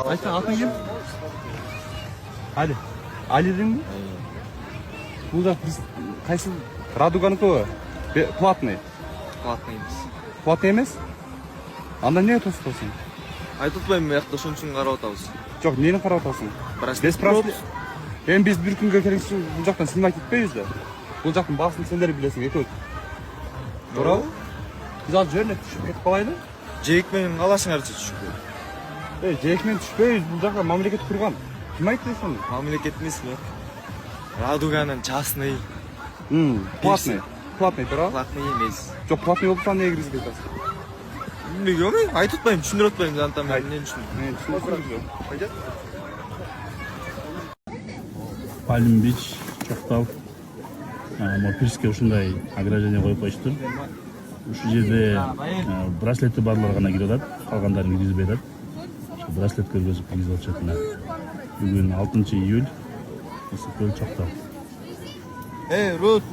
Ayşe atın kim? Ali. Ali değil mi? Bu da biz kaysı Radugan'ı koy. Платный. Платный емес. Платный емес? Анда не тосып қалсың? Айтып атпаймын, мына жақта ошон үчүн карап атабыз. Жоқ, нені қарап отырсың? Без браслет. Біз бір күнге керек үшін бұл жақтан снимать етпейміз да. Бұл жақтың басын сендер білесің, екеуі. Туралы? Біз ал жеріне түшіп кетіп қалайды? Жейікмен қаласыңарчы түшүп. Жейікмен түшпейміз, бұл жақта мемлекет құрған. Кім айтты соны? Мамлекет емес пе? Радуганың частный. Платный. Платный, туралы? Платный емес. Жоқ, платный болып саны не кіргізіп кетесің? Білмеймін, айтып атпаймын, түсіндіріп атпаймын, зантам мен не түсіндіріп. Мен түсіндіріп. Пойдет? Palm Beach, Чоктал, Мопирске ушундай ограждение коюп коюшту. Ушул жерде браслети барлар гана кире алат, калгандарын киргизбей атат. Браслет көргөзүп киргизип атышат мына. Бүгүн 6 июль. Ысык көл Чоктал. Рут.